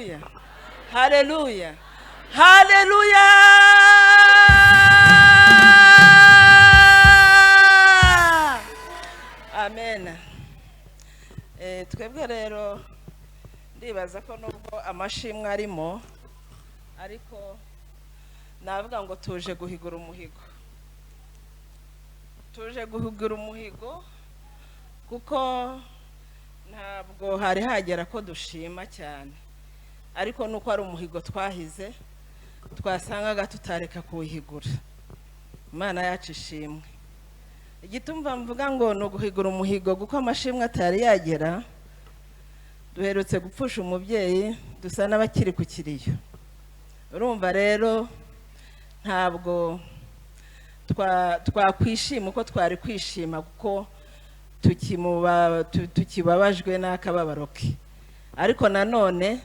Haleluya, haleluya, haleluya. Amen. Twebwe rero ndibaza ko nubwo amashimwe arimo, ariko navuga ngo tuje guhigura umuhigo. Tuje guhigura umuhigo kuko ntabwo hari hagera ko dushima cyane, ariko nuko ari umuhigo twahize twasangaga tutareka kuwihigura. Imana yacu ishimwe. Igitumva mvuga ngo no guhigura umuhigo kuko amashimwe atari yagera. Duherutse gupfusha umubyeyi, dusa n'abakiri ku kiriyo. Urumva rero ntabwo twakwishima uko twari kwishima kuko tukibabajwe n'akababaro ke, ariko nanone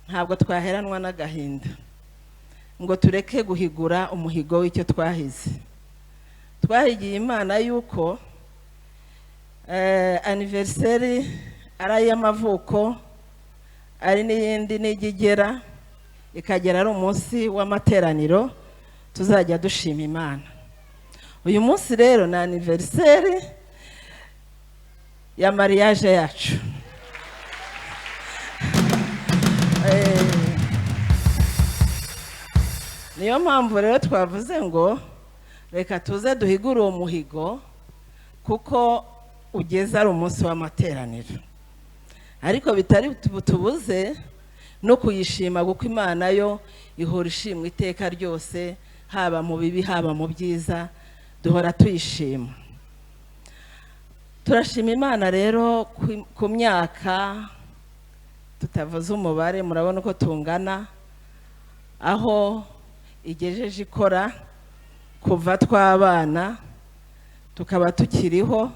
ntabwo twaheranwa n'agahinda ngo tureke guhigura umuhigo w'icyo twahize. Twahigiye Imana yuko anniversaire ari y'amavuko, ari n'iyindi n'igigera ikagera ari umunsi w'amateraniro tuzajya dushima Imana. Uyu munsi rero na anniversaire ya mariage yacu. Niyo mpamvu rero twavuze ngo reka tuze duhigure uwo muhigo kuko ugeze ari umunsi w'amateraniro, ariko bitari tubuze no kuyishima kuko Imana yo ihora ishimwe iteka ryose, haba mu bibi haba mu byiza duhora tuyishima. Turashima Imana rero ku myaka tutavuze umubare, murabona uko tungana, aho igejeje ikora kuva twabana tukaba tukiriho,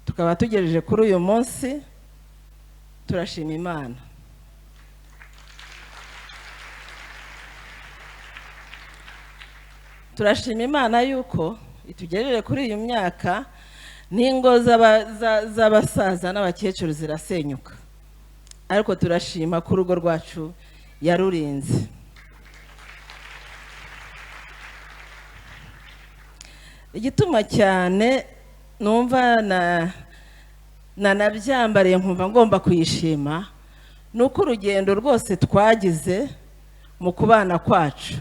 tukaba tugejeje kuri uyu munsi. Turashima Imana. Turashima Imana yuko itugejeje kuri uyu myaka, n'ingo z'abasaza n'abakecuru zirasenyuka, ariko turashima ko urugo rwacu yarurinze. Igituma cyane numva nabyambariye nkumva ngomba kuyishima nuko urugendo rwose twagize mu kubana kwacu.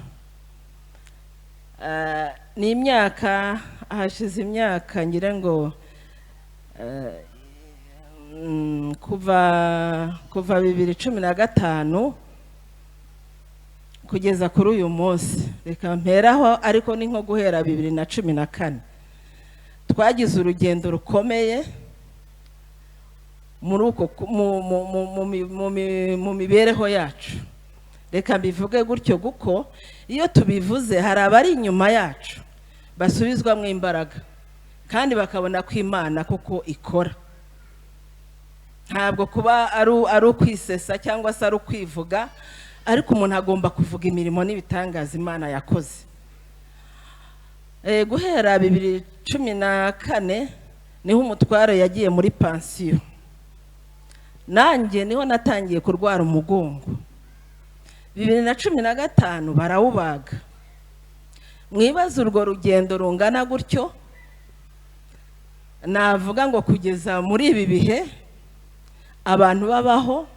Ni imyaka, hashize imyaka ngira ngo kuva 2015 kugeza kuri uyu munsi, reka mperaho, ariko ni nko guhera 2014 twagize urugendo rukomeye muri uko mu mibereho yacu. Reka mbivuge gutyo kuko iyo tubivuze hari abari inyuma yacu basubizwamo imbaraga kandi bakabona ko Imana kuko ikora. Ntabwo kuba ari ukwisesa cyangwa se ari ukwivuga, ariko umuntu agomba kuvuga imirimo n'ibitangaza Imana yakoze. Guhera 2014 niho umutwaro yagiye muri pansiyo, nanjye niho natangiye kurwara umugongo. 2015 barawubaga. Mwibaza urwo rugendo rungana gutyo, navuga ngo kugeza muri ibi bihe abantu babaho,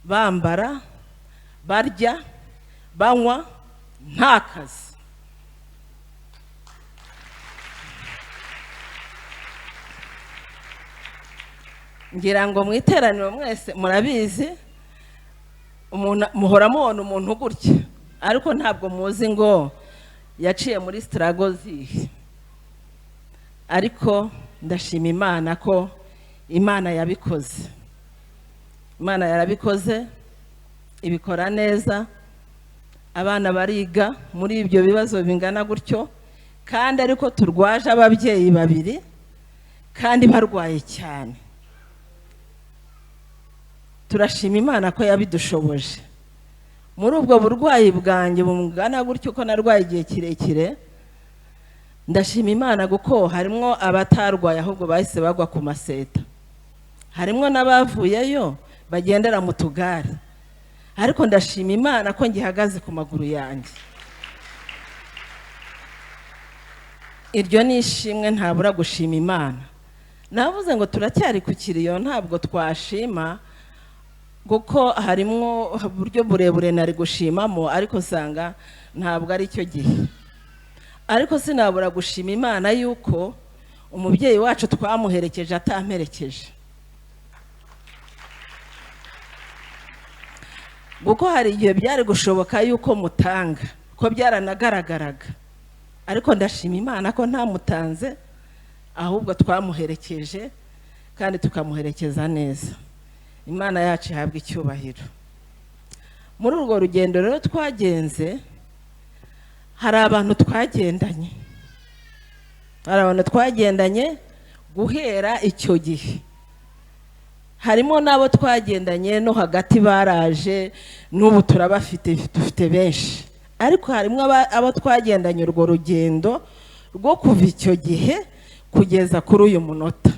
bambara, barya, banywa, nta kazi. Ngira ngo mwiteraniro mwese murabizi, muhora mubona umuntu gutya, ariko ntabwo muzi ngo yaciye muri struggles. Ariko ndashima Imana ko Imana yabikoze. Imana yarabikoze, ibikora neza. Abana bariga muri ibyo bibazo bingana gutyo, kandi ariko turwaje ababyeyi babiri kandi barwaye cyane. Turashima Imana ko yabidushoboje. Muri ubwo burwayi bwanjye bungana gutyo ko narwaye igihe kirekire, ndashima Imana kuko harimo abatarwaye ahubwo bahise bagwa ku maseta. Harimo n'abavuyeyo bagendera mu tugare. ariko ndashima Imana ko ngihagaze ku maguru yanjye. Iryo ni ishimwe ntabura gushima Imana. Navuze ngo turacyari ku kiriyo, ntabwo twashima kuko harimo uburyo burebure nari gushimamo, ariko sanga ntabwo ari cyo gihe. Ariko sinabura gushima Imana yuko umubyeyi wacu twamuherekeje atamperekeje, kuko hari igihe byari gushoboka yuko mutanga, ko byaranagaragaraga, ariko ndashima Imana ko ntamutanze, ahubwo twamuherekeje kandi tukamuherekeza neza. Imana yacu ihabwa icyubahiro. Muri urwo rugendo rero twagenze, hari abantu twagendanye guhera icyo gihe. Harimo nabo twagendanye no hagati baraje, n'ubu turabafite, dufite benshi. Ariko harimo abo twagendanye urwo rugendo rwo kuva icyo gihe kugeza kuri uyu munota.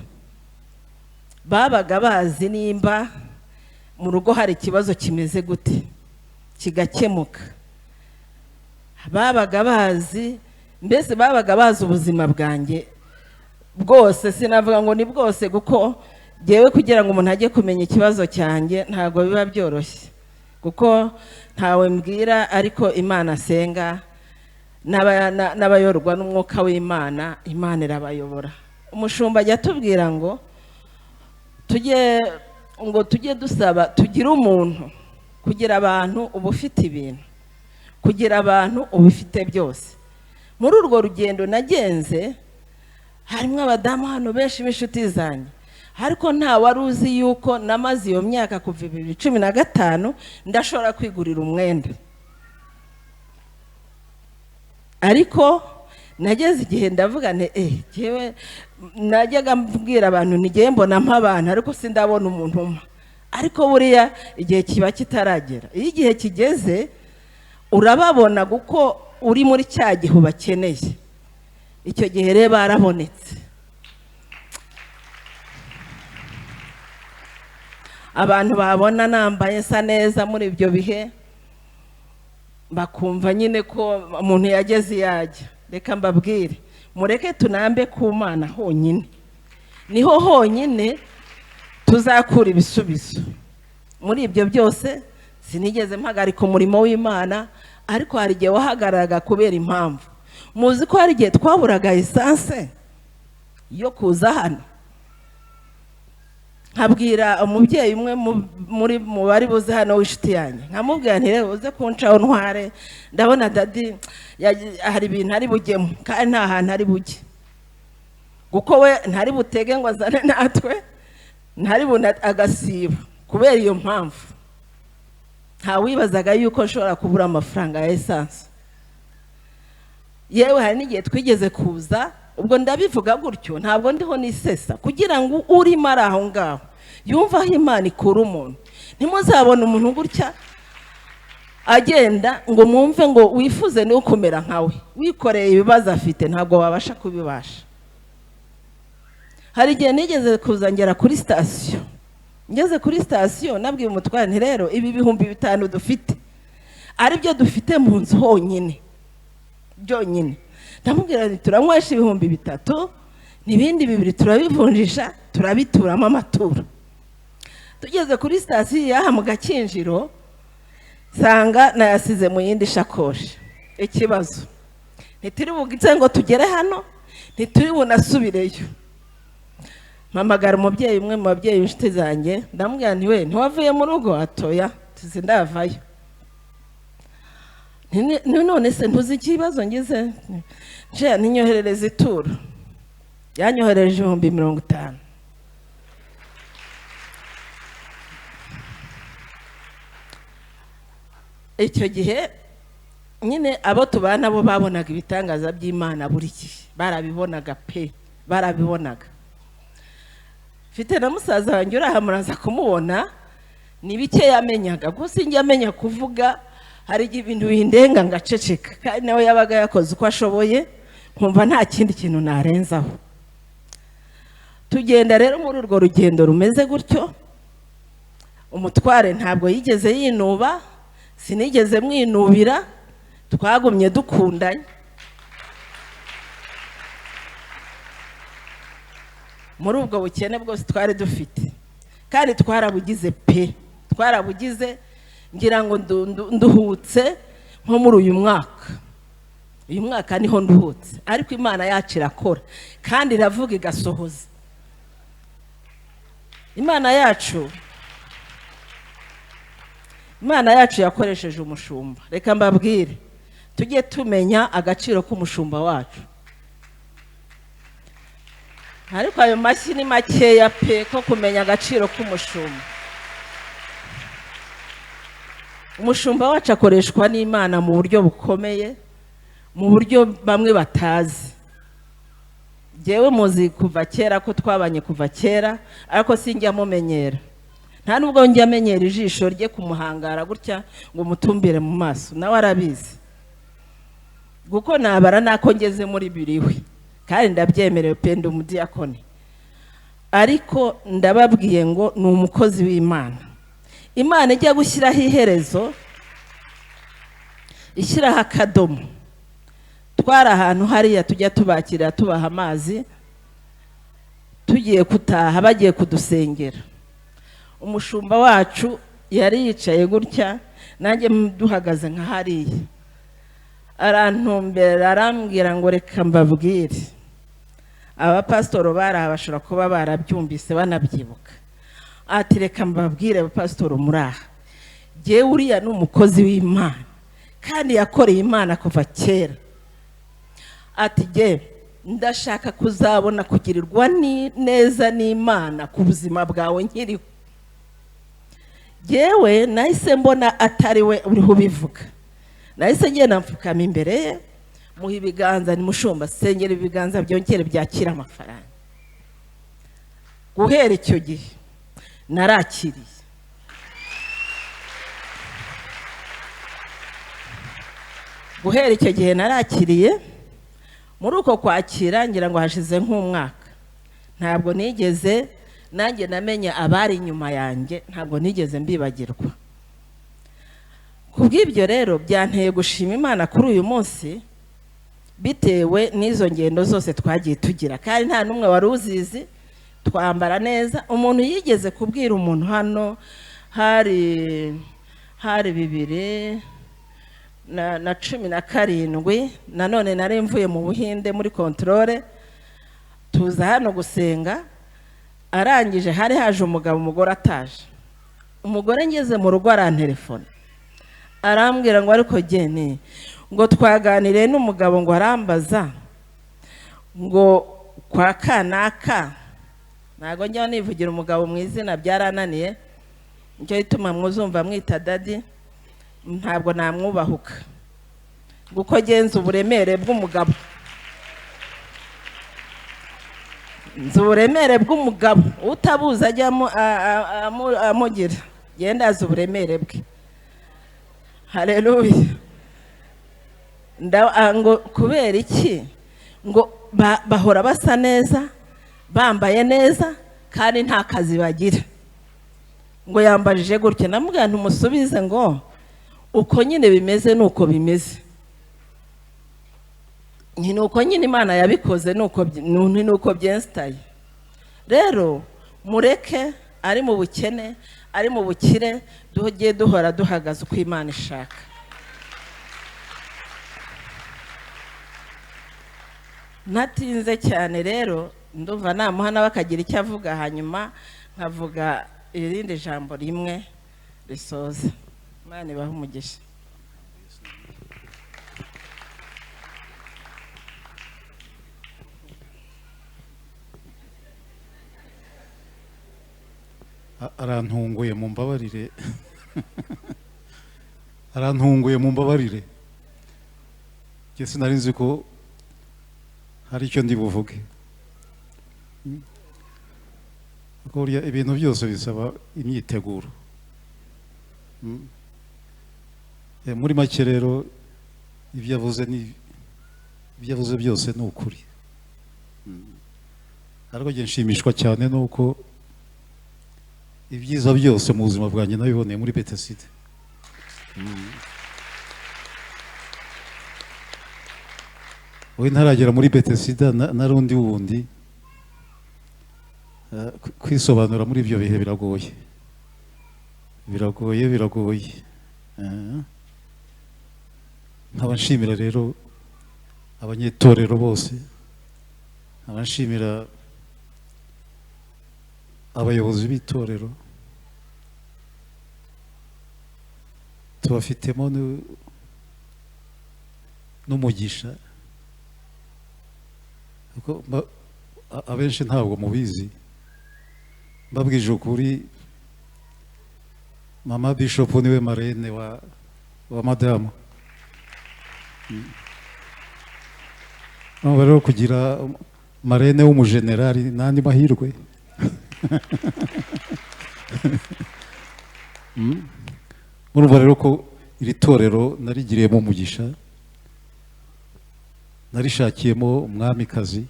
Babaga bazi nimba mu rugo hari ikibazo kimeze gute kigakemuka. Babaga bazi, mbese babaga bazi ubuzima bwanjye bwose. Sinavuga ngo ni bwose kuko jewe kugira ngo umuntu ajye kumenya ikibazo cyanjye ntabwo biba byoroshye, kuko ntawe mbwira, ariko Imana asenga n'abayorwa n'umwuka w'Imana, Imana irabayobora. Umushumba ajya atubwira ngo tujye dusaba, tugire umuntu, kugira abantu uba ufite ibintu, kugira abantu ubifite byose. Muri urwo rugendo nagenze harimo abadamu hano benshi b'inshuti zanjye, ariko nta wari uzi yuko namaze iyo myaka kuva 2015 ndashobora kwigurira umwenda. Ariko nageze igihe ndavuga jewe najyaga mbwira abantu ngiye mbona mp'abantu, ariko sindabona umuntu umwe. Ariko buriya igihe kiba kitaragera, iyo igihe kigeze urababona kuko uri muri cya gihe ubakeneye. Icyo gihe rero barabonetse. Abantu babona nambaye nsa neza muri ibyo bihe, bakumva nyine ko umuntu yageze yajya. Reka mbabwire, mureke tunambe ku Mana honyine, niho honyine tuzakura ibisubizo. Muri ibyo byose sinigeze mpagarika umurimo w'Imana, ariko hari igihe wahagaraga kubera impamvu. Muzi ko hari igihe twaburaga esanse yo kuza hano. Nkabwira umubyeyi umwe mu bari buze hano w'inshuti yanjye, nkamubwira nti rero uze kuncaho ntware, ndabona dadi hari ibintu ari bujyemo kandi nta hantu ari bujye, kuko we ntari butege ngo azane natwe, ntari buna agasiba. Kubera iyo mpamvu ntawibazaga yuko nshobora kubura amafaranga ya esanse. Yewe hari n'igihe twigeze kuza, ubwo ndabivuga gutyo ntabwo ndiho nisesa, kugira ngo urimo ari aho ngaho yumva aho Imana ikura umuntu. Ntimuzabona umuntu gutya agenda ngo mwumve ngo wifuze ni ukumera nkawe, wikoreye ibibazo afite ntabwo wabasha kubibasha. Hari igihe nigeze kuzangera kuri sitasiyo, ngeze kuri sitasiyo nabwiye umutware nti rero ibi 5,000 dufite ari byo dufite mu nzu honyine byonyine. Ndamubwira nti turanywesha 3,000, n'ibindi 2 turabivunjisha turabituramo amaturo. Tugeze kuri sitasiyo yaha mu Gakinjiro, sanga nayasize mu yindi shakoshi. Ikibazo ntituri bugitse ngo tugere hano, ntituri bunasubireyo. Mpamagara umubyeyi umwe mu babyeyi b'inshuti zanjye, ndamubwira nti we ntiwavuye mu rugo? Atoya, sindavayo. None se ntuzi ikibazo ngize? Nje ninyoherereza ituro. Yanyohereje 50,000. Icyo gihe nyine abo tubana bo babonaga ibitangaza by'Imana buri gihe, barabibonaga pe, barabibonaga. Mfite na musaza wanjye uraha muraza kumubona, ni bike yamenyaga, gusa njye amenya kuvuga. Hari ibintu bindenga ngaceceka, kandi nawe yabaga yakoze uko ashoboye, nkumva nta kindi kintu narenzaho. Tugenda rero muri urwo rugendo rumeze gutyo, umutware ntabwo yigeze yinuba, sinigeze mwinubira, twagumye dukundanye. Muri ubwo bukene bwose twari dufite, kandi twarabugize pe, twarabugize. Ngira ngo nduhutse nko muri uyu mwaka niho nduhutse, ariko Imana yacu irakora kandi iravuga igasohoza. Imana yacu yakoresheje umushumba. Reka mbabwire, tujye tumenya agaciro k'umushumba wacu. Ariko ayo mashyi ni makeya pe ko kumenya agaciro k'umushumba. Umushumba wacu akoreshwa n'Imana mu buryo bukomeye, mu buryo bamwe batazi. Jewe muzi kuva kera ko twabanye kuva kera, ariko sinjya mumenyera. Nta nubwo njya amenyera ijisho rye kumuhangara gutya ngo mutumbire mu maso, nawe arabizi. Guko nabara nako ngeze muri biriwe, kandi ndabyemerewe pe ndi umudiyakoni. Ariko ndababwiye ngo ni umukozi w'Imana. Imana ijya gushyiraho iherezo, ishyiraho akadomo. Twari ahantu hariya tujya tubakira, tubaha amazi, tugiye kutaha bagiye kudusengera. Umushumba wacu yari yicaye gutya, nanjye duhagaze nka hariya. Arantumbera arambwira ngo reka mbabwire. Abapasitoro baraha bashobora kuba barabyumvise banabyibuka. Ati reka mbabwire abapasitoro muraha, jyewe uriya ni umukozi w'Imana kandi yakoreye Imana kuva kera. Ati jye ndashaka kuzabona kugirirwa neza n'Imana ku buzima bwawe nkiriho. Jyewe nahise mbona atari we uriho ubivuga. Nahise ngenda mfukama imbere ye, muha ibiganza, ni mushumba, sengera ibiganza byongere byakira amafaranga. Guhera icyo gihe narakiriye. Guhera icyo gihe narakiriye. Muri uko kwakira ngira ngo hashize nk'umwaka. Ntabwo nigeze nanjye namenya abari inyuma yanjye, ntabwo nigeze mbibagirwa. Kubw'ibyo rero byanteye gushima Imana kuri uyu munsi, bitewe n'izo ngendo zose twagiye tugira, kandi nta numwe wari uzizi. Twambara neza. Umuntu yigeze kubwira umuntu hano, hari 2017, nanone nari mvuye mu Buhinde muri controle, tuza hano gusenga. Arangije hari haje umugore ataje. Umugore ngeze mu rugo arantelefona, arambwira ngo ariko gene ngo twaganiriye n'umugabo ngo arambaza ngo kwa kanaka. Ntago njya nivugira umugabo mu izina, byarananiye. Nicyo gituma mwuzumva mwita dadi, ntabwo namwubahuka guko genza uburemere bw'umugabo. Nzi uburemere bw'umugabo, utabuza ajya amugira, genda azi uburemere bwe. Haleluya. Ngo kubera iki ngo bahora basa neza, bambaye neza, kandi nta kazi bagira. Ngo yambajije gutya, namubwira ntumusubize ngo uko nyine bimeze nuko bimeze. Ni uko nyine Imana yabikoze, nuko byenstaye. Rero mureke ari mu bukene, ari mu bukire, duhye duhora duhagaze uko Imana ishaka. Natinze cyane rero, ndumva namuhana bakagira icyo avuga, hanyuma nkavuga irindi jambo rimwe risoza. Imana ibahe umugisha. Arantunguye mumbabarire. Arantunguye mumbabarire. Jye sinari nzi ko hari icyo ndi buvuge. Akuriya ibintu byose bisaba imyiteguro. Muri make rero ibyo yavuze byose ni ukuri. Ariko nshimishwa cyane nuko ibyiza byose mu buzima bwanjye nabiboneye muri Betesida. Wowe ntaragera muri Betesida nari undi wundi, kwisobanura muri ibyo bihe biragoye, biragoye. Nkaba nshimira rero abanyetorero bose, nkaba nshimira abayobozi b'itorero, tubafitemo n'umugisha, kuko abenshi ntabwo mubizi. Mbabwije ukuri, mama Bishop niwe marene wa madamu. Rero kugira marene w'umujenerali n'andi mahirwe. Murumva rero ko iri torero narigiriyemo umugisha, narishakiyemo umwamikazi,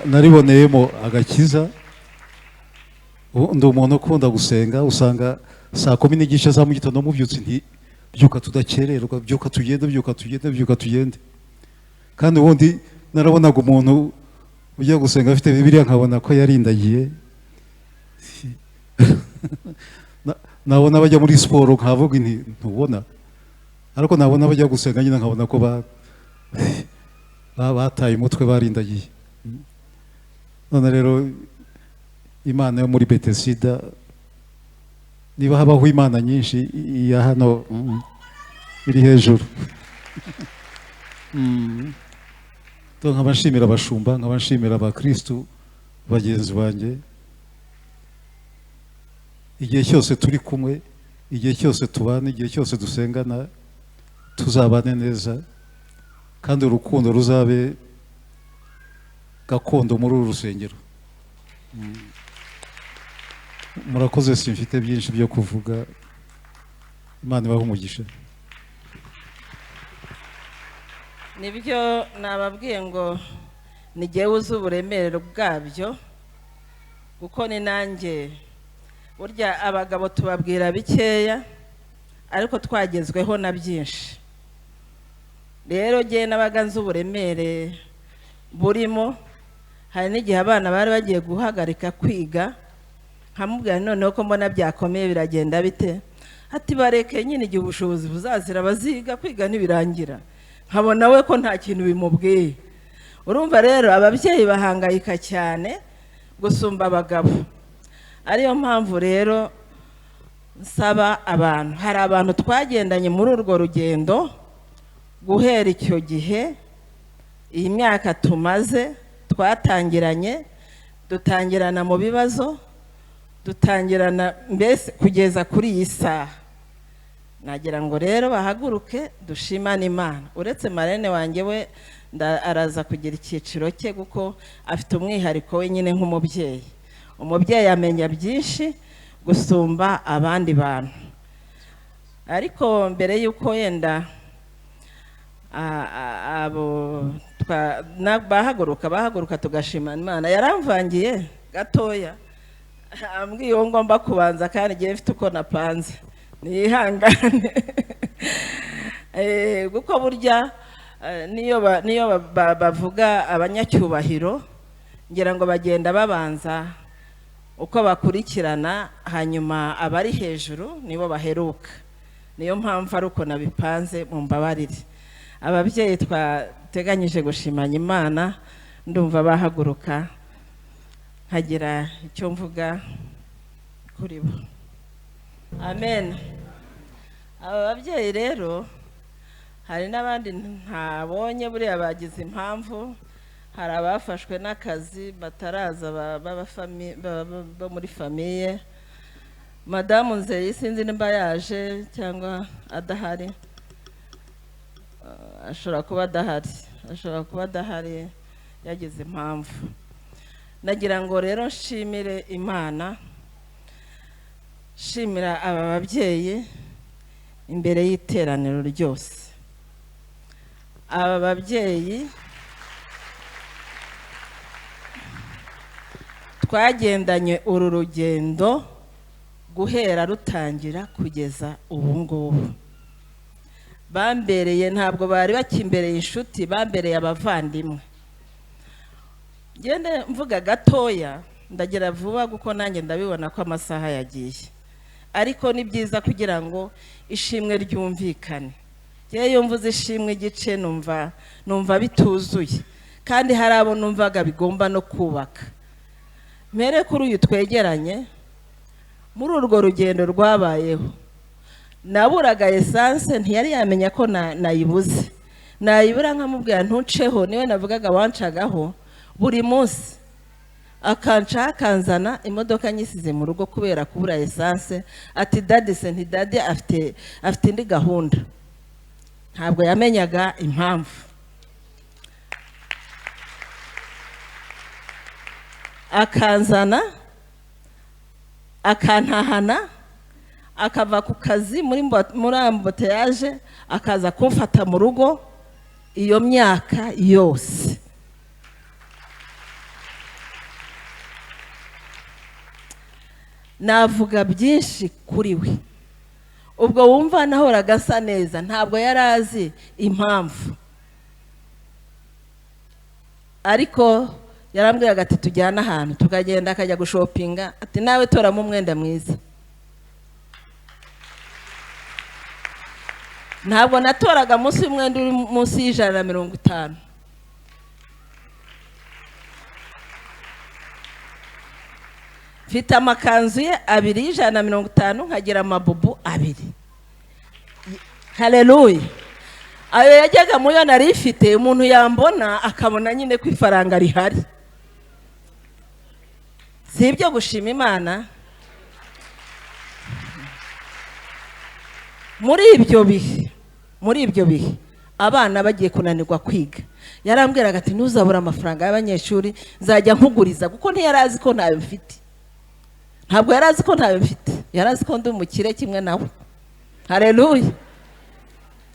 nariboneyemo agakiza. Ndi umuntu ukunda gusenga, usanga saa 10:15 za mu gitondo mubyutse nti byuka tudakererwa, byuka tugende. Kandi ubundi narabonaga umuntu ujya gusenga afite Bibiliya nkabona ko yarindagiye. Nabona bajya muri siporo nkavuga nti ntubona, ariko nabona bajya gusenga nyine nkabona ko bataye umutwe, barindagiye. None rero Imana yo muri Betesida, niba habaho Imana nyinshi, iya hano iri hejuru. Nkaba nshimira abashumba, nkaba nshimira abakristu bagenzi banjye. Igihe cyose turi kumwe, igihe cyose tubana, igihe cyose dusengana, tuzabane neza, kandi urukundo ruzabe gakondo muri uru rusengero. Murakoze, simfite byinshi byo kuvuga. Imana ibahe umugisha. Nibyo nababwiye ngo ni jyewe uzi uburemere bwabyo, kuko ni nanjye. Burya abagabo tubabwira bikeya, ariko twagezweho na byinshi. Rero jye nabaga nzi uburemere burimo. Hari n'igihe abana bari bagiye guhagarika kwiga, nkamubwira noneho ko mbona byakomeye, biragenda bite? Ati bareke nyine, igihe ubushobozi buzazira baziga, kwiga ntibirangira. Nkabona we ko nta kintu bimubwiye. Urumva rero ababyeyi bahangayika cyane gusumba abagabo. Ariyo mpamvu rero nsaba abantu, hari abantu twagendanye muri urwo rugendo guhera icyo gihe, iyi myaka tumaze, twatangiranye, dutangirana mu bibazo, dutangirana mbese kugeza kuri iyi saha. Nagira ngo rero bahaguruke dushimane Imana. Uretse marene wanjye we araza kugira icyiciro cye, kuko afite umwihariko we nyine nk'umubyeyi. Umubyeyi amenya byinshi gusumba abandi bantu. Ariko mbere y'uko yenda bahaguruka tugashimana Imana, yaramvangiye gatoya, ambwiye uwo ngomba kubanza, kandi ngiye mfite uko napanze, nihangane. Kuko burya niyo bavuga abanyacyubahiro, ngira ngo bagenda babanza uko bakurikirana, hanyuma abari hejuru nibo baheruka. Niyo mpamvu ari uko nabipanze, mu mbabarire. Ababyeyi twateganyije gushimanya Imana, ndumva bahaguruka nkagira icyo mvuga kuri bo. Amen. Aba babyeyi rero hari n'abandi ntabonye, buriya bagize impamvu. Hari abafashwe n'akazi bataraza, bo muri famiye. Madamu Nzeri sinzi nimba yaje cyangwa adahari. Ashobora kuba adahari, yagize impamvu. Nagira ngo rero nshimire Imana, shimira aba babyeyi imbere y'iteraniro ryose. twagendanye uru rugendo guhera rutangira kugeza ubu ngubu. Bambereye, ntabwo bari bakimbereye inshuti, bambereye abavandimwe. Ngende mvuga gatoya, ndagira vuba kuko nanjye ndabibona ko amasaha yagiye, ariko ni byiza kugira ngo ishimwe ryumvikane. Iyo mvuze ishimwe igice numva bituzuye, kandi hari abo numvaga bigomba no kubaka. Mere kuri uyu twegeranye, muri urwo rugendo rwabayeho, naburaga essence, ntiyari yamenya ko nayibuze. Nayibura nkamubwira ntuceho, niwe navugaga wancagaho buri munsi, akanca akanzana imodoka nyisize mu rugo kubera kubura essence. Ati dadi se nti dadi afite indi gahunda. Ntabwo yamenyaga impamvu. Akanzana, akantahana, akava ku kazi muri amboteyaje, akaza kumfata mu rugo iyo myaka yose. Navuga byinshi kuri we. Ubwo wumva nahoraga asa neza, ntabwo yari azi impamvu. Ariko yarambwiraga ati tujyana ahantu, tukagenda akajya gushopinga, ati nawe toramo umwenda mwiza. Ntabwo natoraga munsi y'umwenda uri munsi y'150. Mfite amakanzu ye 2 y'150, nkagira amabubu 2. Haleluya. Ayo yajyaga muyo nari ifite, umuntu yambona akabona nyine ko ifaranga rihari. Si ibyo gushima Imana. Muri ibyo bihe abana bagiye kunanirwa kwiga, yarambwiraga ati ntuzabura amafaranga y'abanyeshuri, nzajya nkuguriza, kuko ntiyarazi ko ntayo mfite. Ntabwo yarazi ko ntayo mfite, yarazi ko ndi umukire kimwe nawe. Haleluya.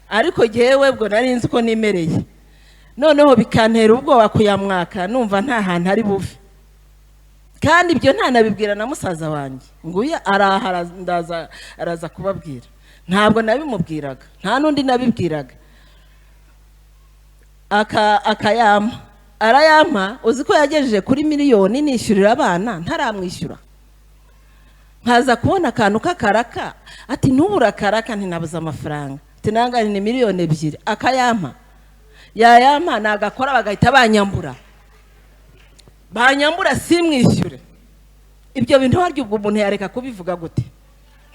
Ariko jewe bwo nari nzi ko nimereye, noneho bikantera ubwoba kuyamwaka, numva nta hantu ari buve. Kandi ibyo ntanabibwira na musaza wanjye, nguye araza kubabwira. Ntabwo nabimubwiraga, nta nundi nabibwiraga. Akayama, arayama. Uzi ko yagejeje kuri miliyoni nishyurira abana ntaramwishyura. Nkaza kubona akantu k'akaraka, ati ntubura karaka, ntinabuze amafaranga. Ati nangane ni miliyoni 2. Akayama, yayama nagakora bagahita banyambura. Banyambura simwishyure. Ibyo bintu haryo ubwo umuntu yareka kubivuga gute?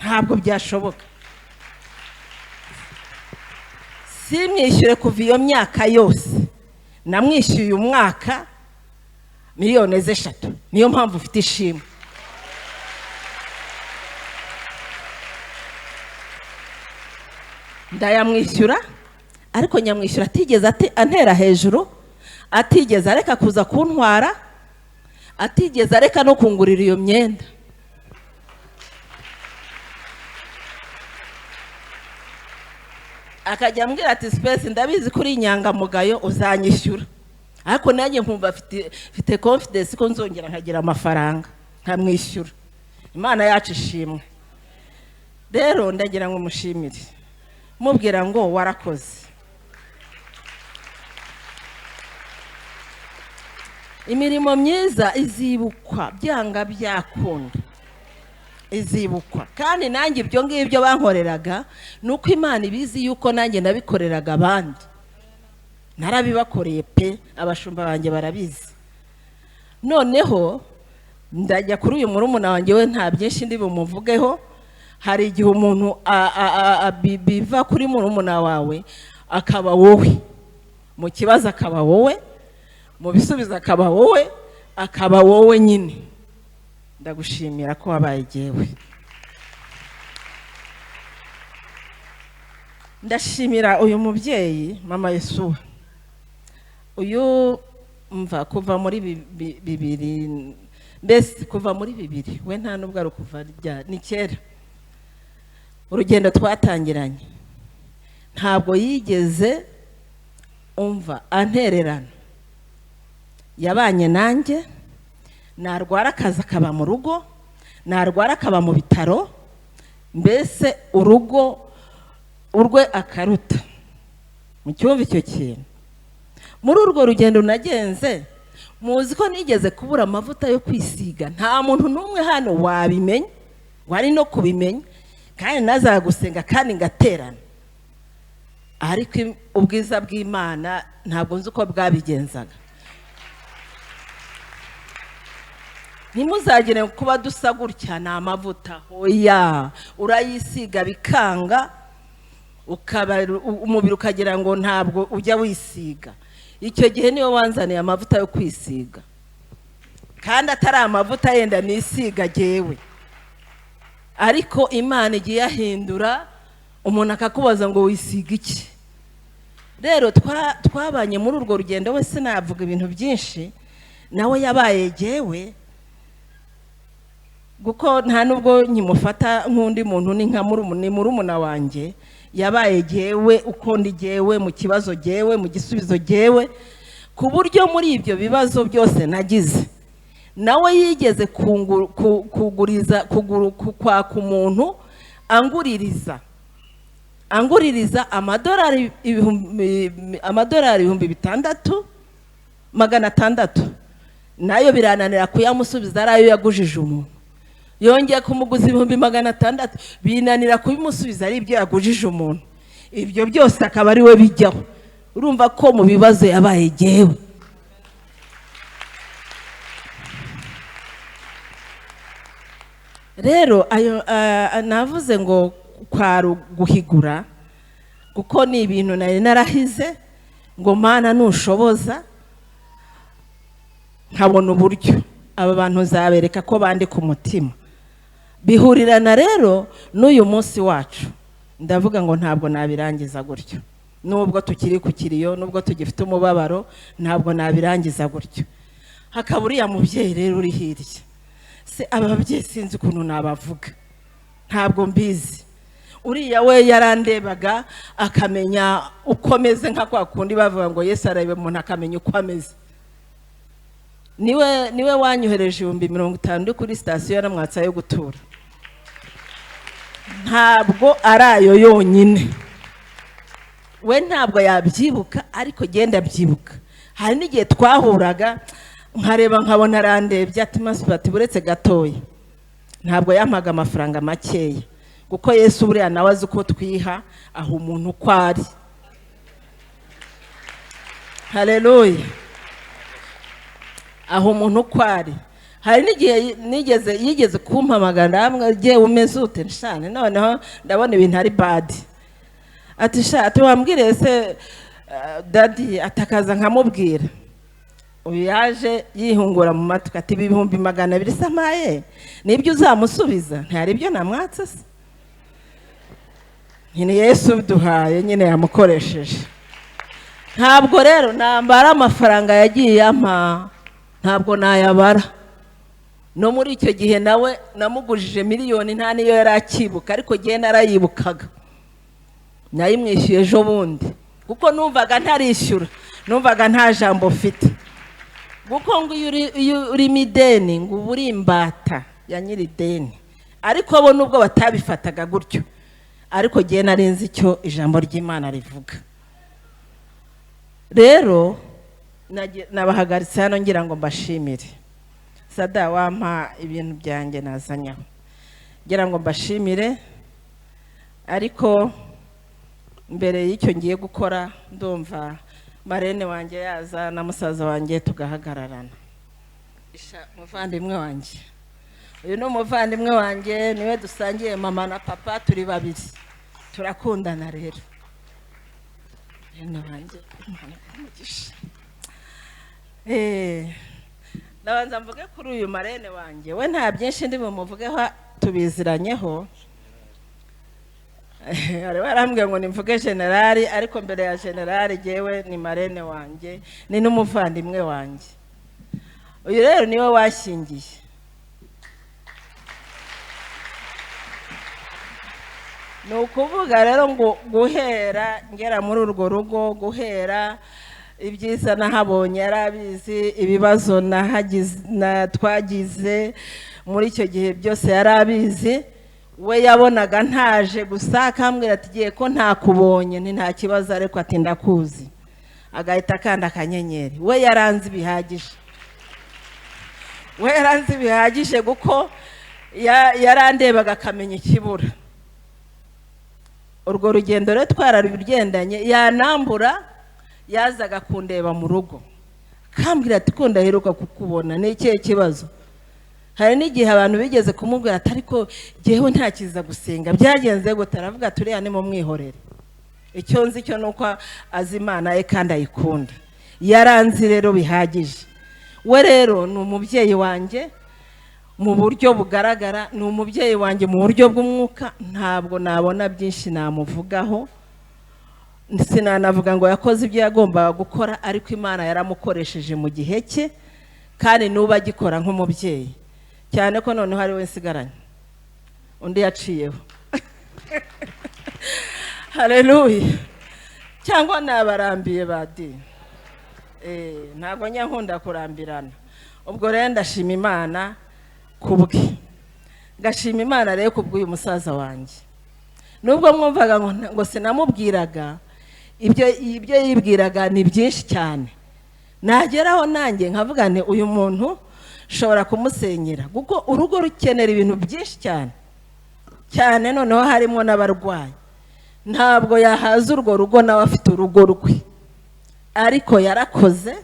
Ntabwo byashoboka. Simwishyure kuva iyo myaka yose. Namwishyuye umwaka miliyoni 3. Niyo mpamvu ufite ishimwe. Ndayamwishyura, ariko nyamwishyura atigeze antera hejuru, atigeze areka kuza kuntwara, atigeze areka no kungurira iyo myenda. Akajya ambwira ati Space, ndabizi kuri inyangamugayo uzanyishyura. Ariko nanjye nkumva mfite confidence ko nzongera nkagira amafaranga nkamwishyura. Imana yacu ishimwe. Rero ndagira ngo mushimire, mubwira ngo warakoze. Imirimo myiza izibukwa byanga byakunda, izibukwa. Kandi nanjye ibyo ngibyo bankoreraga nuko Imana ibizi yuko nanjye nabikoreraga abandi. Narabibakoreye pe, abashumba banjye barabizi. Noneho ndajya kuri uyu murumuna wanjye, we nta byinshi ndi bumuvugeho. Hari igihe umuntu biva kuri murumuna wawe akaba wowe, mu kibazo akaba wowe, mu bisubizo akaba wowe, akaba wowe nyine. Ndagushimira ko wabaye jewe. Ndashimira uyu mubyeyi Mama Yesu. Uyu mva kuva muri 2000, mbese kuva muri 2000, we nta nubwo ari kuva ni kera. Urugendo twatangiranye ntabwo yigeze umva antererana. Yabanye nanjye, narwara akazi akaba mu rugo, narwara akaba mu bitaro, mbese urugo urwe akaruta. Mu cyumva icyo kintu. Muri urwo rugendo nagenze, muzi ko nigeze kubura amavuta yo kwisiga. Nta muntu n'umwe hano wabimenya, wari no kubimenya, kandi nazagusenga kandi ngaterana. Ariko ubwiza bw'Imana ntabwo nzi uko bwabigenzaga. Ntimuzagire kuba dusa gutya ni amavuta. Oya, urayisiga bikanga, umubiri ukagira ngo ntabwo ujya wisiga. Icyo gihe niyo wanzaniye amavuta yo kwisiga, kandi atari amavuta yenda nisiga jyewe. Ariko Imana igiye yahindura, umuntu akakubaza ngo wisiga iki. Rero twabanye muri urwo rugendo, wese navuga ibintu byinshi, nawe yabaye jyewe, kuko nta nubwo nkimufata nk'undi muntu, ni nka murumuna wanjye. Yabaye jyewe uko ndi jyewe, mu kibazo jyewe, mu gisubizo jyewe, ku buryo muri ibyo bibazo byose nagize, nawe yigeze kwaka umuntu anguririza amadolari 6,600, nayo birananira kuyamusubiza, arayo yagujije umuntu. Yongeye kumuguza 600, binanira kubimusubiza, ari ibyo yagujije umuntu. Ibyo byose akaba ari we bijyaho. Urumva ko mu bibazo yabaye jyewe. Rero navuze ngo kwari guhigura, kuko ni ibintu nari narahize ngo Mana nushoboza nkabona uburyo aba bantu zabereka ko bandi ku mutima. Bihurirana rero n'uyu munsi wacu. Ndavuga ngo ntabwo nabirangiza gutyo, nubwo tukiri ku kiriyo, nubwo tugifite umubabaro, ntabwo nabirangiza gutyo. Hakaba uriya mubyeyi rero uri hirya, se aba babyeyi sinzi ukuntu nabavuga, ntabwo mbizi. Uriya we yarandebaga akamenya uko meze, nka kwa kundi bavuga ngo Yesu arebe umuntu akamenya uko ameze. Niwe wanyohereje 50,000 kuri sitasiyo ya Mwatsa yo gutura. Ntabwo arayo yonyine, we ntabwo yabyibuka, ariko genda byibuka. Hari n'igihe twahuraga nkareba nkabona arandebye ati Masipati buretse gatoya. Ntabwo yampaga amafaranga makeya, kuko Yesu buriya nawe azi uko twiha aho umuntu uko ari. Haleluya. Aho umuntu uko ari. Hari n'igihe yigeze kumpamagara, amwe umeze ute nshane, noneho ndabona ibintu ari bad. Ati ati wambwire se daddy, atakaza nkamubwira. Uyu yaje yihungura mu matwi ati 200,000 samaye, nibyo uzamusubiza? Ntari ibyo namwatse se. Nyine Yesu duhaye nyine yamukoresheje. Ntabwo rero nambara amafaranga yagiye yampa, ntabwo nayabara. No muri icyo gihe nawe namugujije miliyoni, nta niyo yarakibuka, ariko gihe narayibukaga. Nayimwishyuye ejo bundi, kuko numvaga ntarishyura, numvaga nta jambo mfite. Kuko ngo iyo uri mideni ngo uburi imbata ya nyiri deni. Ariko bo nubwo batabifataga gutyo, ariko gihe narenze icyo ijambo ry'Imana rivuga. Rero nabahagaritse hano ngira ngo mbashimire. Sada wampa ibintu byanjye nazanyaho, ngira ngo mbashimire. Ariko mbere y'icyo ngiye gukora, ndumva marene wanjye yaza na musaza wanjye tugahagararana. Muvandimwe wanjye, uyu ni umuvandimwe wanjye, niwe dusangiye mama na papa, turi babiri, turakundana. Rero wanjye ndabanza mvuge kuri uyu marene wanjye. We nta byinshi ndi bumuvugeho, tubiziranyeho. Ari barambwiye ngo nimvuge generali, ariko mbere ya generali jewe ni marene wanjye, ni n'umuvandimwe wanjye. Uyu rero niwe washingiye. Ni ukuvuga rero ngo guhera ngera muri urwo rugo, guhera ibyiza nahabonye yari abizi, ibibazo twagize muri icyo gihe byose yari abizi. We yabonaga ntaje gusa akambwira ati giye ko ntakubonye nta kibazo, ariko ati ndakuzi, agahita akanda akanyenyeri. We yaranze bihagije kuko yarandebaga akamenya ikibura. Urwo rugendo rero twararugendanye, yanambura yazaga kundeba mu rugo akambwira ati ko ndaheruka kukubona, ni ikihe kibazo? Hari n'igihe abantu bigeze kumubwira ati ariko jyewe ntakiza gusenga, byagenze gute? Aravuga ati uriya ni mu mwihorere, icyo nzi cyo nuko azi Imana ye kandi ayikunda. Yaranzi rero bihagije. We rero ni umubyeyi wanjye mu buryo bugaragara, ni umubyeyi wanjye mu buryo bw'umwuka. Ntabwo nabona byinshi namuvugaho, sinanavuga ngo yakoze ibyo yagombaga gukora, ariko Imana yaramukoresheje mu gihe cye kandi n'ubu agikora nk'umubyeyi, cyane ko noneho ari we nsigaranye, undi yaciyeho. Haleluya. Cyangwa nabarambiye badi, ntabwo nyankunda kurambirana. Ubwo rero ndashima Imana kubwe, ngashima Imana rero kubw'uyu musaza wanjye. Nubwo mwumvaga ngo sinamubwiraga, ibyo yibwiraga ni byinshi cyane. Nageraho nanjye nkavuga nti uyu muntu shobora kumusenyera, kuko urugo rukenera ibintu byinshi cyane, noneho harimo n'abarwayi. Ntabwo yahaza urwo rugo nawe afite urugo rwe, ariko yarakoze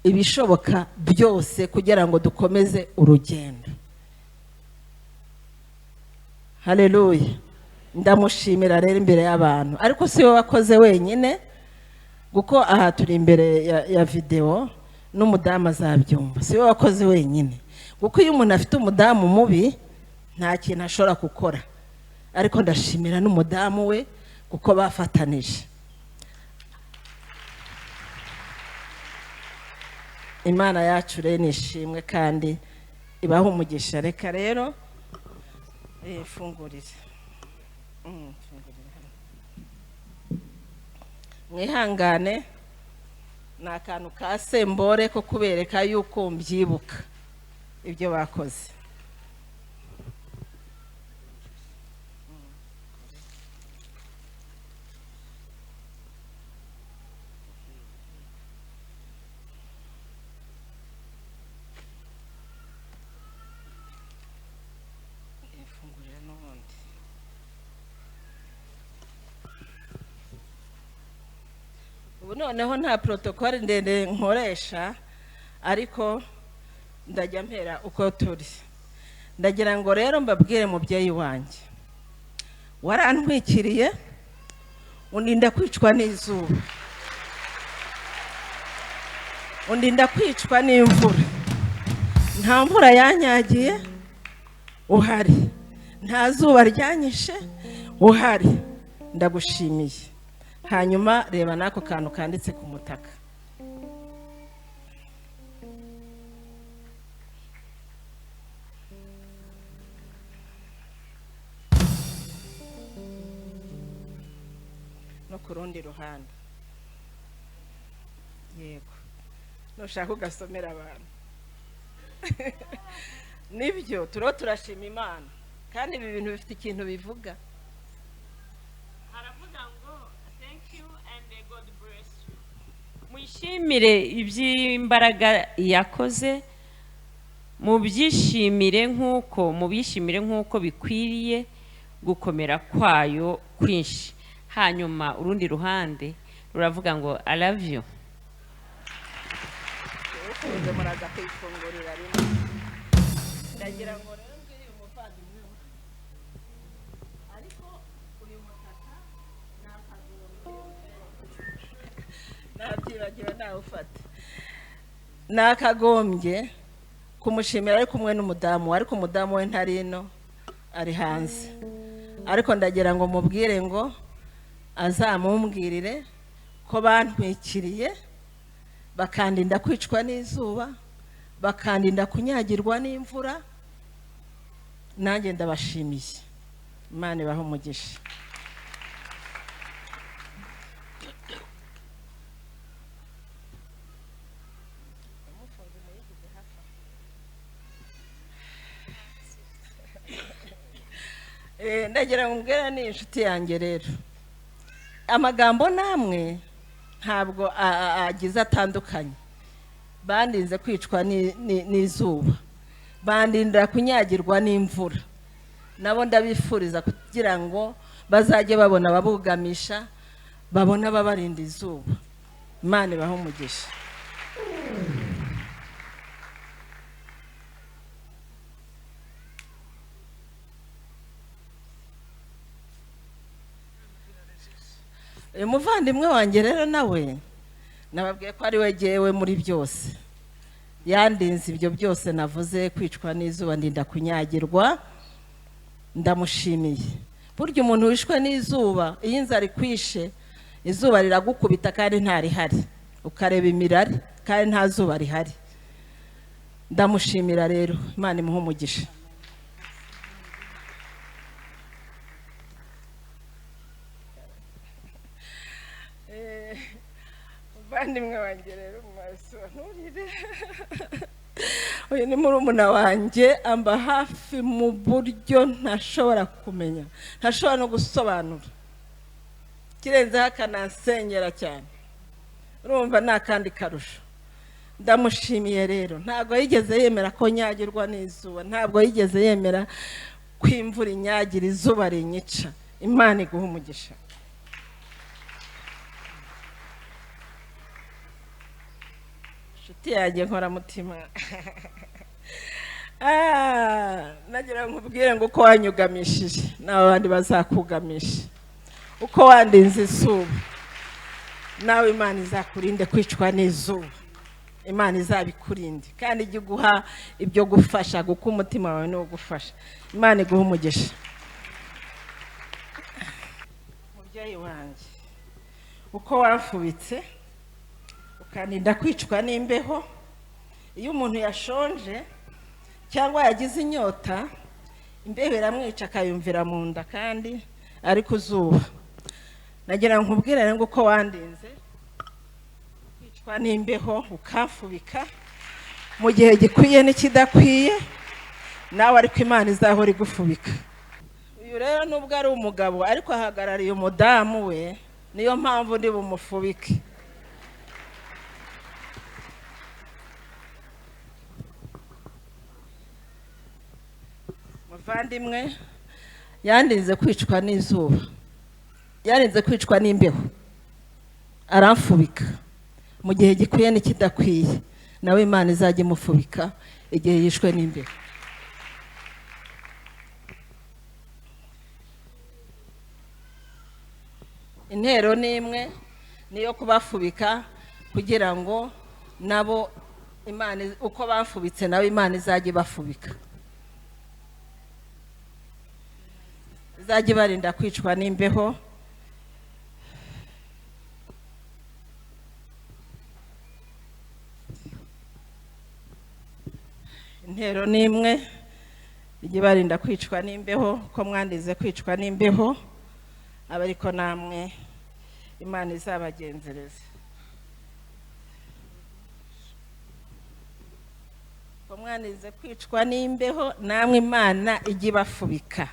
ibishoboka byose kugira ngo dukomeze urugendo. Haleluya. Ndamushimira rero imbere y'abantu, ariko si we wakoze wenyine, kuko aha turi imbere ya video n'umudamu azabyumva. Si we wakoze wenyine, kuko iyo umuntu afite umudamu mubi nta kintu ashobora gukora, ariko ndashimira n'umudamu we kuko bafatanije. Imana yacu rero nishimwe kandi ibaho umugisha. Reka rero fungurire mwihangane, ni akantu ka sembore ko kubereka yuko mbyibuka ibyo bakoze. Ubu noneho nta protokole ndende nkoresha, ariko ndajya mpera uko turi. Ndagira ngo rero mbabwire mubyeyi wanjye, warantwikiriye undinda kwicwa n'izuba, undinda kwicwa n'imvura. Nta mvura yanyagiye, uhari. Nta zuba ryanyishe, uhari. Ndagushimiye. Hanyuma reba nako kantu kanditse ku mutaka. No ku rundi ruhande. Yego. Nushaka ugasomera abantu. Nibyo turashima Imana, kandi ibi bintu bifite ikintu bivuga. Mwishimire iby'imbaraga yakoze, mubishimire nk'uko bikwiriye gukomera kwayo kwinshi. Hanyuma urundi ruhande ruravuga ngo I love you. Muraza kwifungurira rimwe. Ndagira ngo rero mbwire umuvandimwe, ariko uyu mutaka nabyibagiwe nawufata. Nakagombye kumushimira ari kumwe n'umudamu, ariko umudamu we ntarino, ari hanze. Ariko ndagira ngo mubwire ngo azamumbwirire ko bantwikiriye, bakandinda kwicwa n'izuba, bakandinda kunyagirwa n'imvura. Nanjye ndabashimiye. Imana ibahe umugisha. ndagira ngo mbwira ni inshuti yanjye rero, amagambo namwe ntabwo agize atandukanye. Bandinze kwicwa n'izuba, bandindira kunyagirwa n'imvura. Nabo ndabifuriza kugira ngo bazajye babona ababugamisha, babona ababarinda izuba. Imana ibahe umugisha. uyu muvandimwe wanjye rero nawe nababwiye ko ari we jyewe muri byose. Yandinze ibyo byose navuze, kwicwa n'izuba, ndinda kunyagirwa. Ndamushimiye. Burya umuntu wishwe n'izuba, iyo inzara ikwishe, izuba riragukubita kandi ntarihari, ukareba imirari kandi nta zuba rihari. Ndamushimira rero, Imana imuhe umugisha. Muvandimwe wanjye rero mumasobanurire. Uyu ni murumuna wanjye, amba hafi mu buryo ntashobora kumenya, ntashobora no gusobanura. Kirenzeho akanansengera cyane, urumva nta kandi karusho. Ndamushimiye rero, ntabwo yigeze yemera ko nyagirwa n'izuba, ntabwo yigeze yemera ko imvura inyagira, izuba rinyica. Imana iguhe umugisha. Inshuti yanjye nkoramutima, nagira ngo nkubwire ngo uko wanyugamishije nawe abandi bazakugamisha, uko wandinze izuba nawe Imana izakurinde kwicwa n'izuba. Imana izabikurinde kandi ijye iguha ibyo gufasha, kuko umutima wawe ni wo gufasha. Imana iguhe umugisha. Mubyeyi wanjye, uko wafubitse ukaninda kwicwa n'imbeho, iyo umuntu yashonje cyangwa yagize inyota, imbeho iramwica akayumvira mu nda kandi ari ku zuba. Nagira ngo nkubwire ngo uko wandinze kwicwa n'imbeho ukafubika mu gihe gikwiye n'ikidakwiye, nawe ariko Imana izahora igufubika. Uyu rero nubwo ari umugabo ariko ahagarariye umudamu we, niyo mpamvu ndi bumufubike. Muvandimwe yandinze kwicwa n'izuba, yarinze kwicwa n'imbeho, aramfubika mu gihe gikwiye n'ikidakwiye, nawe Imana izajya imufubika igihe yishwe n'imbeho. Intero ni imwe, niyo kubafubika kugira ngo nabo Imana uko bafubitse nawe Imana izajya ibafubika, izajya ibarinda kwicwa n'imbeho. Intero ni imwe, ijye ibarinda kwicwa n'imbeho, ko mwandize kwicwa n'imbeho, aba ariko namwe Imana izabagenzereza. Ko mwandize kwicwa n'imbeho, namwe Imana ijye ibafubika.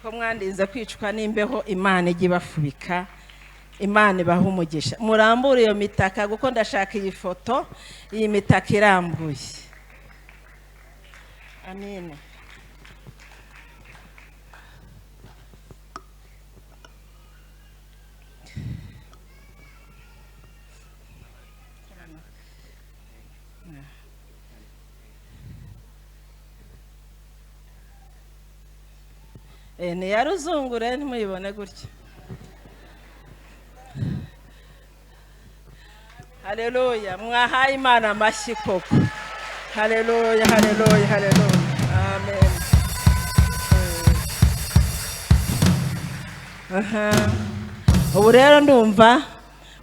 Ko mwandize kwicwa n'imbeho, Imana ijye ibafubika. Imana ibahe umugisha. Murambure iyo mitaka kuko ndashaka iyi foto, iyi mitaka irambuye. Amina. Ni ya ruzungure ntimuyibone gutya. Haleluya, mwahaye Imana amashyi koko. Haleluya, haleluya, haleluya. Amen. Ubu rero ndumva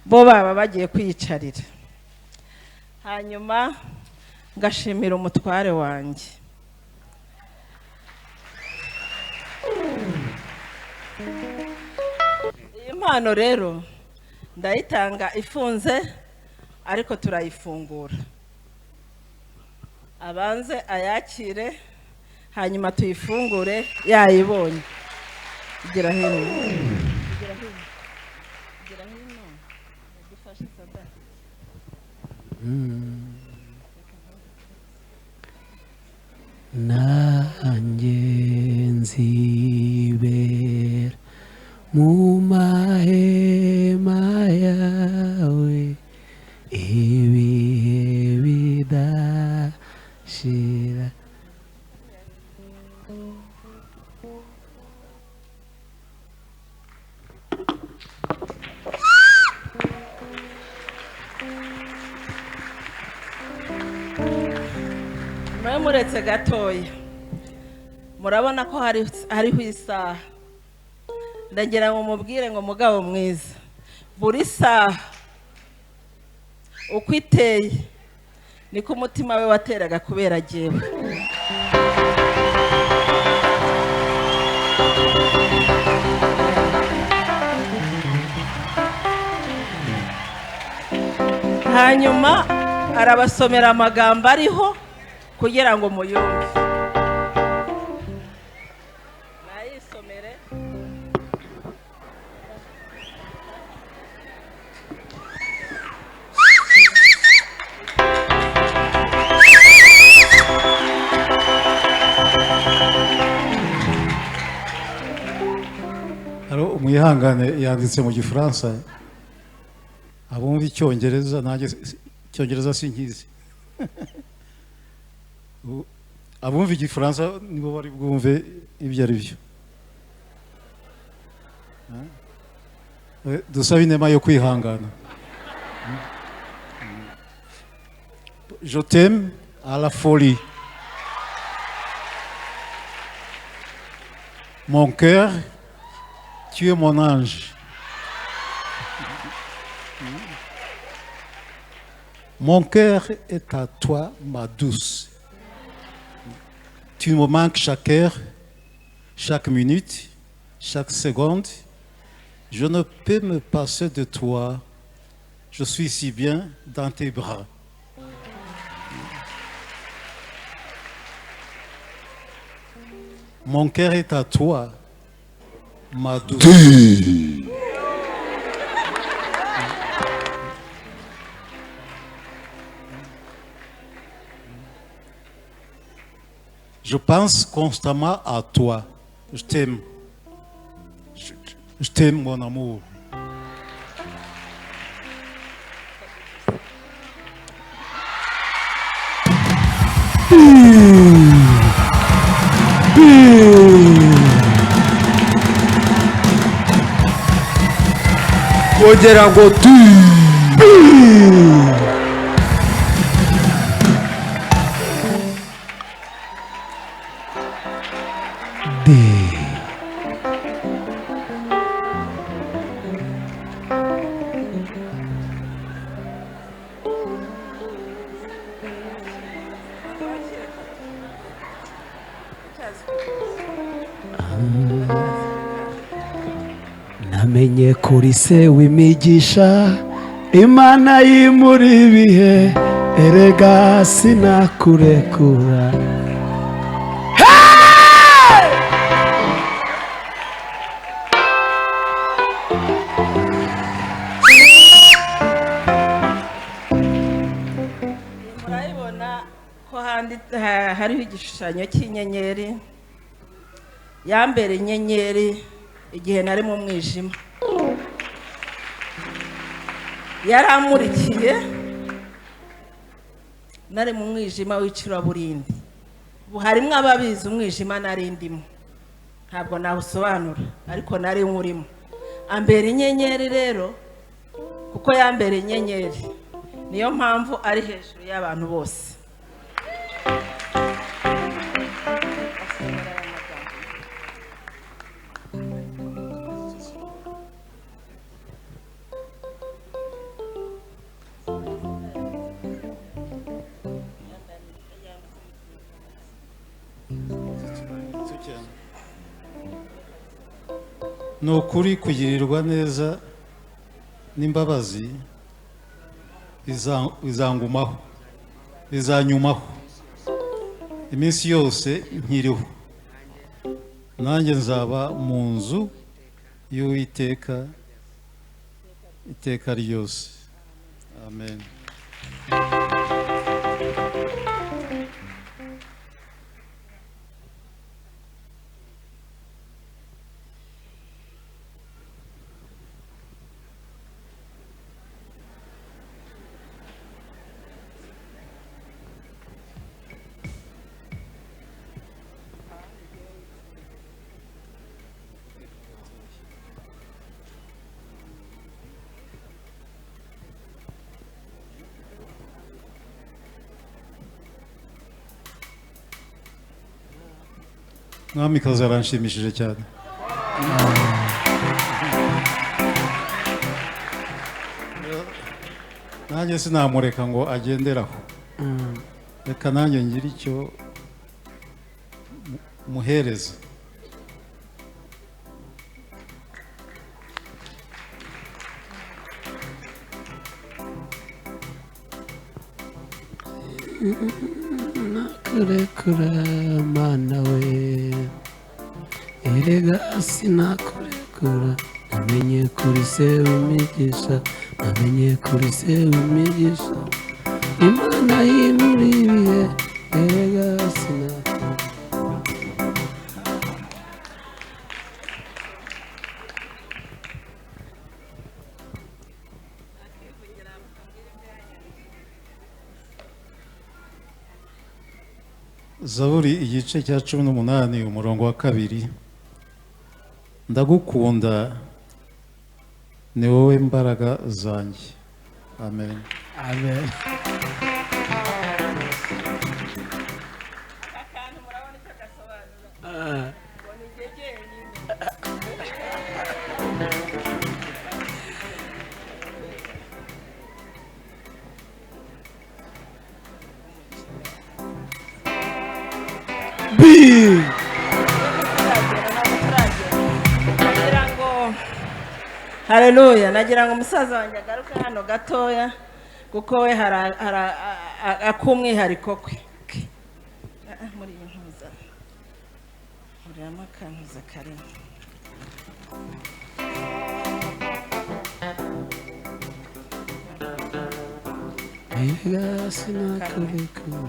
bo baba bagiye kwiyicarira, hanyuma ngashimira umutware wanjye. Iyi mpano rero ndayitanga ifunze ariko turayifungura. Abanze ayakire hanyuma tuyifungure yayibonye. Gira hino. Gira hino. Gira hino. Dufashe sada. Nanjye nzibera mu mahema yawe ibihe bidashira. Mwe muretse gatoya, murabona ko hariho isaha. Ndagira ngo mubwire ngo mugabo mwiza, buri saha uko iteye niko umutima we wateraga kubera jyewe. Hanyuma arabasomera amagambo ariho kugira ngo muyumve. Nayisomere. Umwihangane yanditse mu Gifaransa, abumva Icyongereza, nanjye Icyongereza sinkizi. Abumva Igifaransa nibo bari bwumve ibyo ari byo. Dusaba inema yo kwihangana. Je t'aime à la folie. Mon cœur, tu es mon ange. Mon cœur est à toi, ma douce. Tu me manques chaque heure, chaque minute, chaque seconde. Je ne peux me passer de toi. Je suis si bien dans tes bras. Mon cœur est à toi, ma douce. Je pense constamment à toi. Je t'aime. Je t'aime, mon amour. Kongera ngo namenye kuri se w'imigisha, Imana y'imuri ibihe, erega sinakurekura. Murabibona ko hariho igishushanyo cy'inyenyeri. Yambere inyenyeri igihe nari mu mwijima, yaramurikiye nari mu mwijima w'icuraburindi. Ubu harimo ababizi umwijima nari ndimo, ntabwo nawusobanura, ariko nari nkurimo. Ambera inyenyeri rero, kuko yambere inyenyeri, niyo mpamvu ari hejuru y'abantu bose. Ni ukuri kugirirwa neza n'imbabazi izangumaho, izanyumaho iminsi yose nkiriho, nanjye nzaba mu nzu y'Uwiteka iteka ryose. Amen. Mwamikazi aranshimishije cyane. Nanjye sinamureka ngo agenderaho, reka nanjye ngira icyo muhereza. nakurekura mana we, erega sinakurekura. Namenye kuri se w'imigisha, namenye kuri se w'imigisha, Imana y'imuri ibihe, erega sinakurekura. Zaburi igice cya 18 umurongo wa 2. Ndagukunda ni wowe mbaraga zanjye. Amen. Amen. akantu murabona icyo gasobanura ngo ni jyenyine. Big. nagira ngo haleluya, nagira ngo umusaza wanjye agaruke hano gatoya kuko we hari akumwihariko kwe. Muri iyi ntuza uramo akantuza karimo. Erega sinakurekura.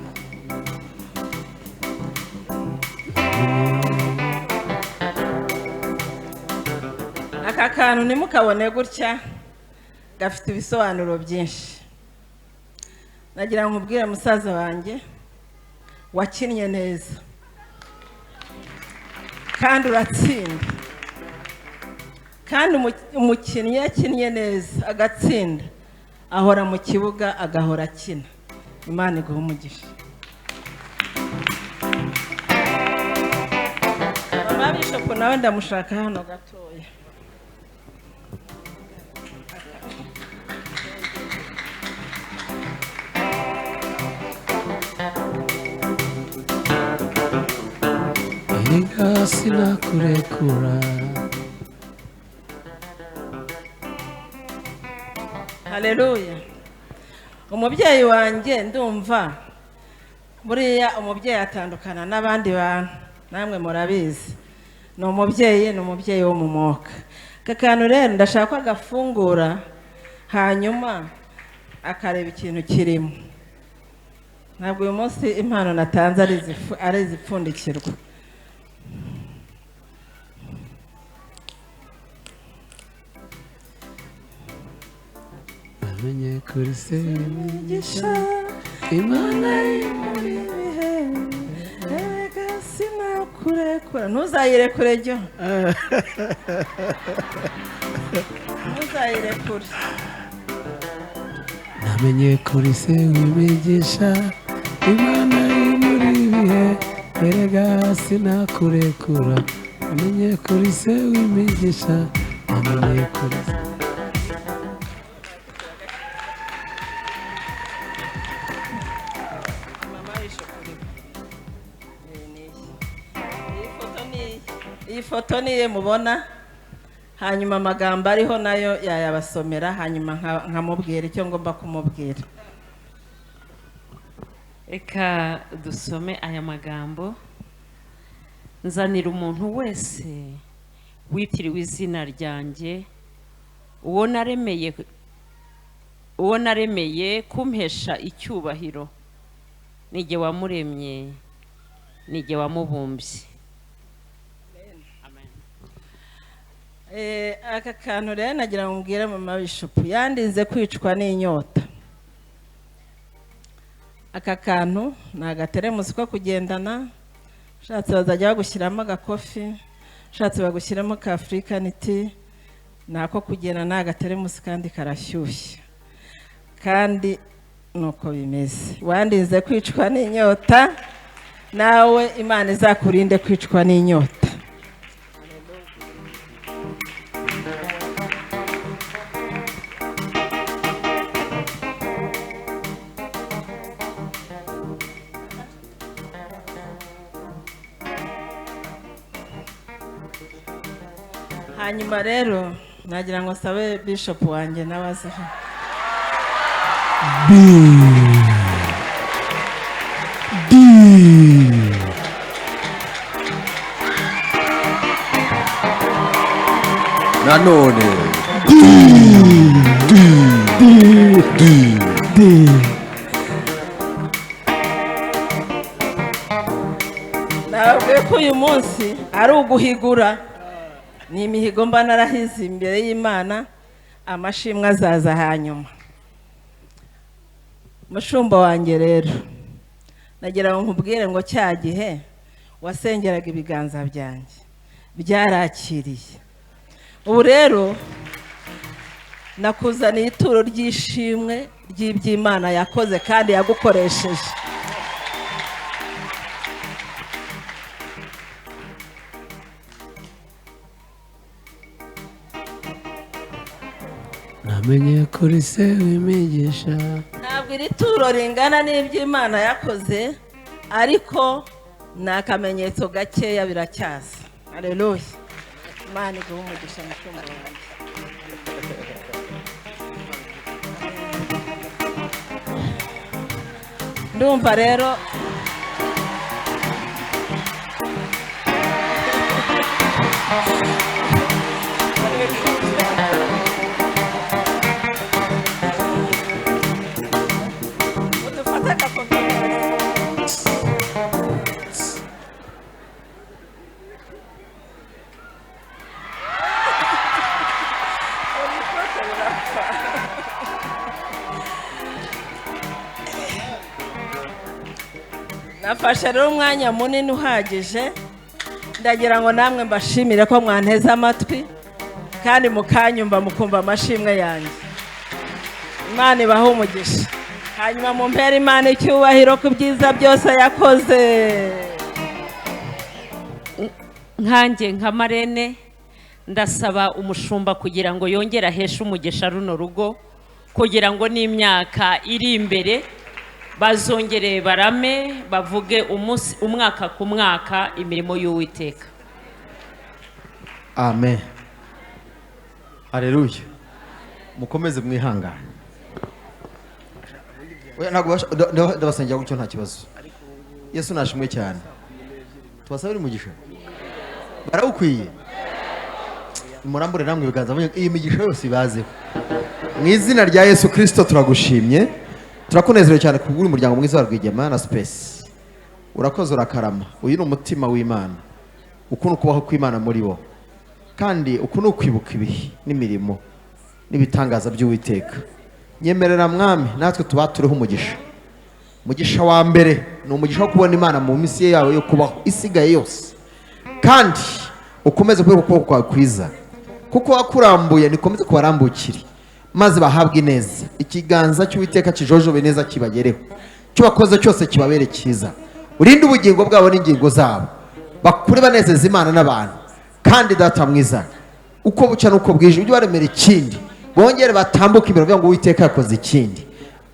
aka kantu ntimukabone gutya, gafite ibisobanuro byinshi. nagira ngo ubwire musaza wanjye wakinnye neza kandi uratsinda, kandi umukinnyi yakinnye neza agatsinda ahora mu kibuga agahora akina. Imana iguhe umugisha. mama Bishop nawe ndamushaka hano gatoya. Erega sinakurekura. Haleluya. Umubyeyi wanjye ndumva buriya umubyeyi atandukana n'abandi bantu, namwe murabizi. Ni umubyeyi wo mu mwuka. Aka kantu rero ndashaka ko agafungura hanyuma akareba ikintu kirimo. Ntabwo uyu munsi impano natanze ari izipfundikirwa. Namenye kuri se w'imigisha, Imana y'imuri ibihe, erega sinakurekura. Ntuzayirekure jyo, ntuzayirekure. namenye kuri se w'imigisha, Imana y'imuri ibihe, erega sinakurekura. Namenye kuri se w'imigisha, namenye kuri se. Iyi foto niye mubona hanyuma amagambo ariho nayo yayabasomera hanyuma nkamubwira icyo ngomba kumubwira. Reka dusome aya magambo. Nzanira umuntu wese witiriwe izina ryanjye, uwo naremeye kumpesha icyubahiro, nijye wamuremye, nijye wamubumbye. Aka kantu rero nagira ngo mbwire mama Bishop yandinze kwicwa n'inyota. Aka kantu ni agateremusi ko kugendana, ushatse bazajya bagushyiramo agakofi, ushatse bagushyiramo ka African tea, nako kugenda ni agateremusi kandi karashyushye, kandi nuko bimeze. Wandinze kwicwa n'inyota, nawe Imana izakurinde kwicwa n'inyota. Hanyuma rero nagira ngo sabe Bishop wanjye nabaze nanone nababwiye ko uyu munsi ari uguhigura. Ni imihigo mba narahize imbere y'Imana, amashimwe azaza hanyuma. Mushumba wanjye rero nagira ngo nkubwire ngo cya gihe wasengeraga ibiganza byanjye byarakiriye. Ubu rero nakuzaniye ituro ry'ishimwe ry'iby'Imana yakoze kandi yagukoresheje. namenye kuri se w'imigisha. Ntabwo iri turo ringana n'iby'Imana yakoze, ariko ni akamenyetso gakeya biracyaza. Haleluya. Imana iguhe umugisha mushumba wanjye. Ndumva rero nafashe rero umwanya munini uhagije, ndagira ngo namwe mbashimire ko mwanteze amatwi kandi mukanyumva mukumva amashimwe yanjye. Imana ibahe umugisha, hanyuma mumpere Imana icyubahiro ku byiza byose yakoze. Nkanjye nka Marene ndasaba umushumba kugira ngo yongere aheshe umugisha runo rugo, kugira ngo n'imyaka iri imbere bazongere barame bavuge umwaka ku mwaka imirimo y'Uwiteka. amen. Haleluya. Mukomeze mwihangane. Ndabasengera gutyo nta kibazo. Yesu nashimwe cyane. Tubasabire umugisha. Barawukwiye. Murambure namwe ibiganza iyi migisha yose ibazeho. Mu izina rya Yesu Kristo turagushimye. Turakunezerewe cyane kubw'uri umuryango mwiza wa Rwigema na Space. Urakoze urakarama. Uyu ni umutima w'Imana. Uku ni ukubaho kw'Imana muri wo. Kandi uku ni ukwibuka ibihe n'imirimo n'ibitangaza by'Uwiteka. Nyemerera mwami natwe tubatureho umugisha. Umugisha wa mbere ni umugisha wo kubona Imana mu minsi yawe yo kubaho isigaye yose. Kandi ukomeze kubera ukuboko kwawe kwiza. Kuko wakurambuye nikomeze kubarambukire. Maze bahabwe neza. Ikiganza cy'Uwiteka kijojobe neza kibagereho. Cyo bakoze cyose kibabere cyiza. Urinde ubugingo bwabo n'ingingo zabo. Bakure banezeza Imana n'abantu. Kandi data mwiza, uko bucya nuko bwije ujye baremera ikindi. Bongere batambuka imbere bavuga ngo Uwiteka yakoze ikindi.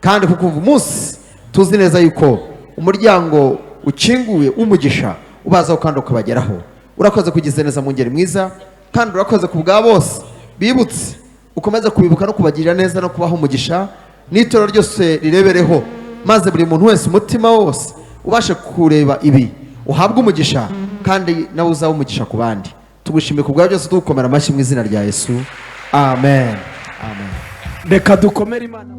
Kandi kuko umunsi tuzi neza yuko umuryango ukinguye umugisha ubazaho kandi ukabageraho. Urakoze kugize neza mu ngeri mwiza. kandi urakoze ku bwa bose bibutse, ukomeze kubibuka no kubagirira neza no kubaha umugisha, n'itorero ryose rirebereho, maze buri muntu wese umutima wose ubashe kureba ibi uhabwe umugisha, kandi nawe uzabe umugisha ku bandi. Tugushimiye ku bwa byose, tugukomera amashyi mu izina rya Yesu, amen, amen. reka dukomere Imana.